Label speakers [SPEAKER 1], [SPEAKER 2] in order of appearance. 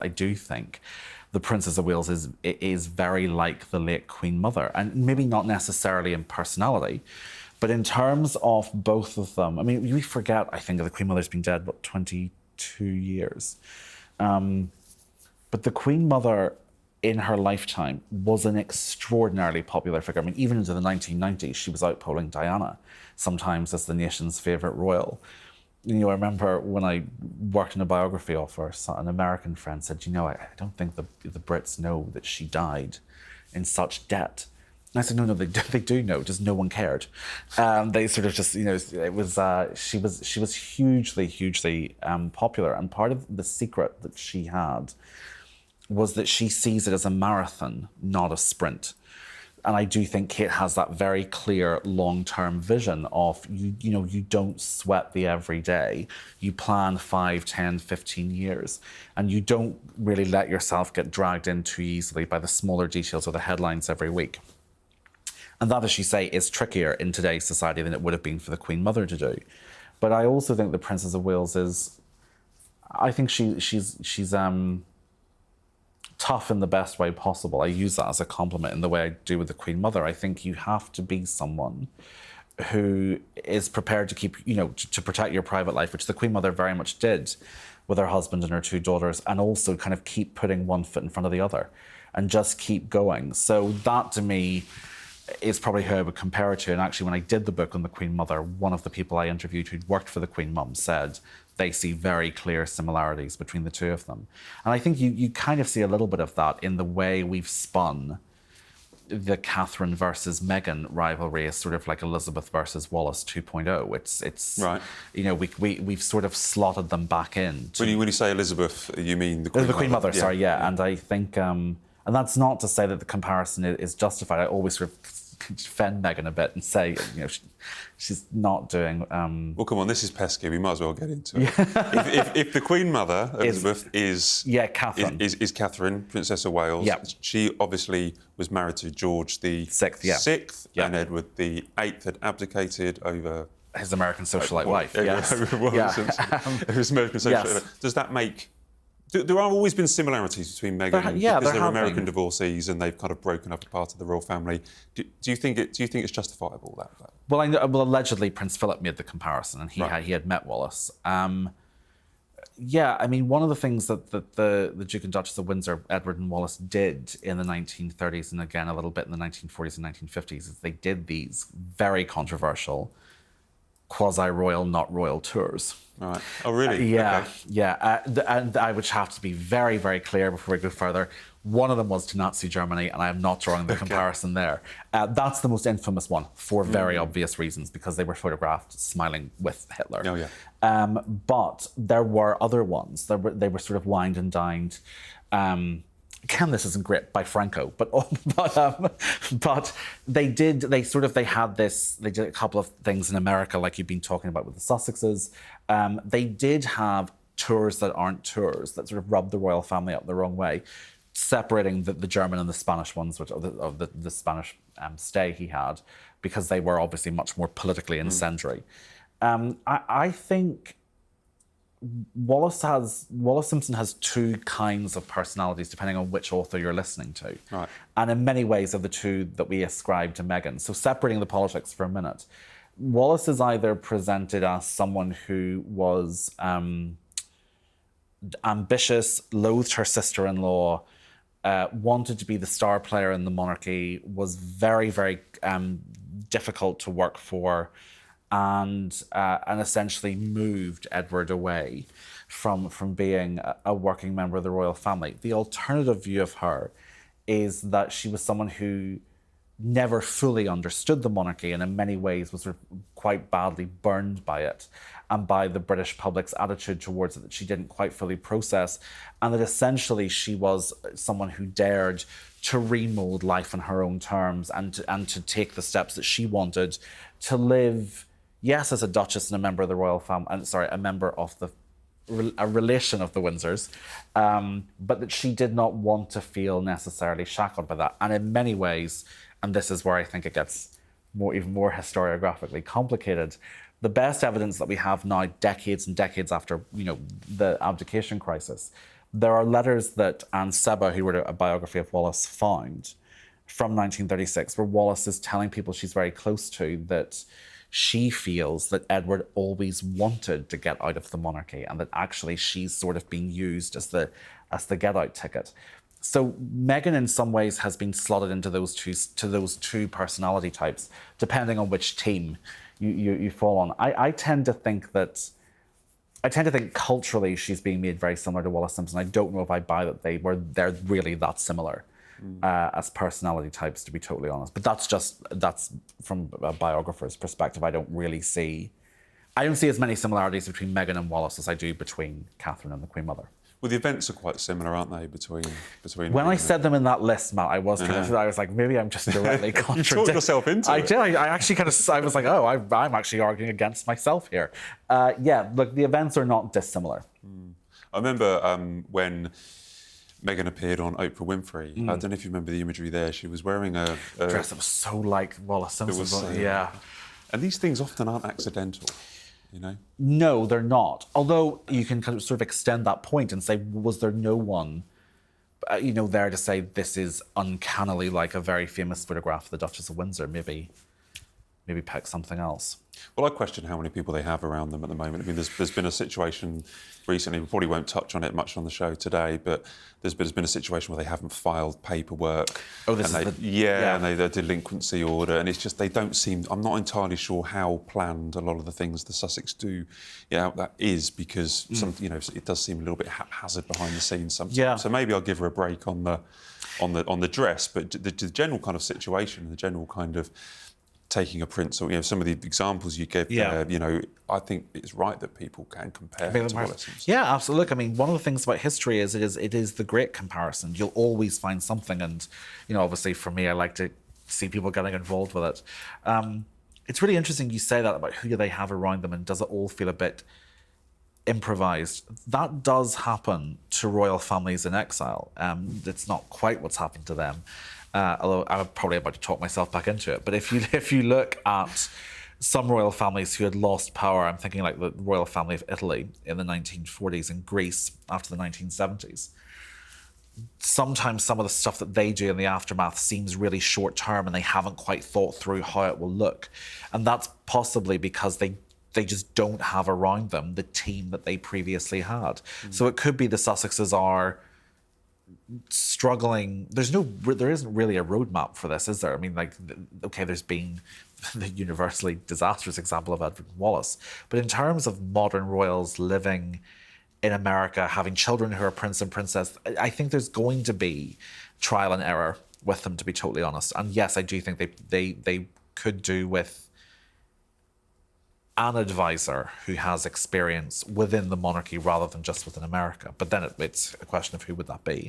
[SPEAKER 1] I do think the Princess of Wales is very like the late Queen Mother, and maybe not necessarily in personality, but in terms of both of them. I mean, we forget, I think, the Queen Mother's been dead, 22 years. But the Queen Mother, in her lifetime, was an extraordinarily popular figure. I mean, even into the 1990s, she was outpolling Diana, sometimes as the nation's favourite royal. I remember when I worked in a biography of her, an American friend said, I don't think the Brits know that she died in such debt. And I said, no, they do know, just no one cared. They sort of just, it was, she was hugely, hugely popular. And part of the secret that she had was that she sees it as a marathon, not a sprint. And I do think Kate has that very clear long-term vision of, you don't sweat the everyday. You plan 5, 10, 15 years. And you don't really let yourself get dragged in too easily by the smaller details or the headlines every week. And that, as you say, is trickier in today's society than it would have been for the Queen Mother to do. But I also think the Princess of Wales is, I think she's tough in the best way possible. I use that as a compliment in the way I do with the Queen Mother. I think you have to be someone who is prepared to keep, to protect your private life, which the Queen Mother very much did with her husband and her 2 daughters, and also kind of keep putting one foot in front of the other and just keep going. So that, to me, is probably who I would compare it to. And actually, when I did the book on the Queen Mother, one of the people I interviewed who'd worked for the Queen Mum said they see very clear similarities between the two of them. And I think you kind of see a little bit of that in the way we've spun the Catherine versus Meghan rivalry as sort of like Elizabeth versus Wallis 2.0. It's
[SPEAKER 2] right.
[SPEAKER 1] We've sort of slotted them back in.
[SPEAKER 2] When you say Elizabeth, you mean the Queen Mother?
[SPEAKER 1] The Queen Mother, sorry, yeah. And I think, and that's not to say that the comparison is justified. I always sort of defend Meghan a bit and say, she's not doing...
[SPEAKER 2] Well, come on, this is pesky. We might as well get into it. if the Queen Mother, Elizabeth, is
[SPEAKER 1] Catherine.
[SPEAKER 2] Is Catherine, Princess of Wales.
[SPEAKER 1] Yep.
[SPEAKER 2] She obviously was married to George the Sixth, and Edward the Eighth had abdicated over...
[SPEAKER 1] his American socialite wife, yes.
[SPEAKER 2] His American socialite. Does that make... There have always been similarities between Meghan and because they're American divorcees and they've kind of broken up a part of the royal family. Do you think it's justifiable that?
[SPEAKER 1] Well, allegedly Prince Philip made the comparison, and he had met Wallis. One of the things that the Duke and Duchess of Windsor, Edward and Wallis, did in the 1930s and again a little bit in the 1940s and 1950s is they did these very controversial quasi-royal, not royal tours.
[SPEAKER 2] Right. Oh, really?
[SPEAKER 1] Yeah,
[SPEAKER 2] okay.
[SPEAKER 1] yeah. And I would have to be very, very clear before we go further. One of them was to Nazi Germany, and I am not drawing the comparison there. That's the most infamous one for very obvious reasons, because they were photographed smiling with Hitler.
[SPEAKER 2] Oh, yeah.
[SPEAKER 1] But there were other ones. They were sort of wined and dined. Again, this isn't great by Franco, but they did a couple of things in America, like you've been talking about with the Sussexes. They did have tours that aren't tours, that sort of rub the royal family up the wrong way, separating the German and the Spanish ones, which of the Spanish stay he had, because they were obviously much more politically incendiary. I think Wallis Simpson has 2 kinds of personalities, depending on which author you're listening to.
[SPEAKER 2] Right.
[SPEAKER 1] And in many ways are the 2 that we ascribe to Meghan. So separating the politics for a minute, Wallis is either presented as someone who was ambitious, loathed her sister-in-law, wanted to be the star player in the monarchy, was very, very difficult to work for, and essentially moved Edward away from being a working member of the royal family. The alternative view of her is that she was someone who never fully understood the monarchy, and in many ways was sort of quite badly burned by it and by the British public's attitude towards it that she didn't quite fully process, and that essentially she was someone who dared to remold life on her own terms and to take the steps that she wanted to live, yes, as a duchess and a member of the royal family, a member of a relation of the Windsors, but that she did not want to feel necessarily shackled by that. And in many ways, and this is where I think it gets even more historiographically complicated, the best evidence that we have now, decades and decades after the abdication crisis, There are letters that Anne Seba, who wrote a biography of Wallis, found from 1936, where Wallis is telling people she's very close to that she feels that Edward always wanted to get out of the monarchy, and that actually she's sort of been used as the get-out ticket. So Meghan, in some ways, has been slotted into those two personality types, depending on which team you fall on. I tend to think culturally she's being made very similar to Wallis Simpson. I don't know if I buy that they're really that similar as personality types, to be totally honest. But that's from a biographer's perspective. I don't see as many similarities between Meghan and Wallis as I do between Catherine and the Queen Mother.
[SPEAKER 2] Well, the events are quite similar, aren't they, between
[SPEAKER 1] When I said them in that list, Matt, I was I was like, maybe I'm just directly contradicting.
[SPEAKER 2] You talked yourself into it.
[SPEAKER 1] I did. I actually I was like, oh, I'm actually arguing against myself here. Yeah, look, the events are not dissimilar.
[SPEAKER 2] I remember when Meghan appeared on Oprah Winfrey. I don't know if you remember the imagery there. She was wearing a
[SPEAKER 1] dress that was so like Wallis Simpson. Yeah.
[SPEAKER 2] And these things often aren't accidental. You know?
[SPEAKER 1] No, they're not. Although you can kind of sort of extend that point and say, was there no one, there to say this is uncannily like a very famous photograph of the Duchess of Windsor? Maybe pick something else.
[SPEAKER 2] Well, I question how many people they have around them at the moment. I mean, there's been a situation recently, we probably won't touch on it much on the show today, but there's been a situation where they haven't filed paperwork.
[SPEAKER 1] Oh, this
[SPEAKER 2] and
[SPEAKER 1] is
[SPEAKER 2] and their delinquency order, and it's just they don't seem. I'm not entirely sure how planned a lot of the things the Sussex do. Yeah, that is because it does seem a little bit haphazard behind the scenes sometimes.
[SPEAKER 1] Yeah.
[SPEAKER 2] So maybe I'll give her a break on the dress, but the general kind of situation, the general kind of taking a prince, or some of the examples you gave there, I think it's right that people can compare to Wallis.
[SPEAKER 1] Yeah, absolutely. Look, I mean, one of the things about history is it is the great comparison. You'll always find something, and obviously for me, I like to see people getting involved with it. It's really interesting you say that about who do they have around them, and does it all feel a bit improvised? That does happen to royal families in exile. It's not quite what's happened to them. Although I'm probably about to talk myself back into it. But if you look at some royal families who had lost power, I'm thinking like the royal family of Italy in the 1940s and Greece after the 1970s. Sometimes some of the stuff that they do in the aftermath seems really short term, and they haven't quite thought through how it will look. And that's possibly because they just don't have around them the team that they previously had. So it could be the Sussexes are struggling. There isn't really a roadmap for this, is there? I mean, there's been the universally disastrous example of Edward and Wallis, but in terms of modern royals living in America, having children who are prince and princess, I think there's going to be trial and error with them, to be totally honest. And yes, I do think they could do with an advisor who has experience within the monarchy rather than just within America. But then it's a question of who would that be.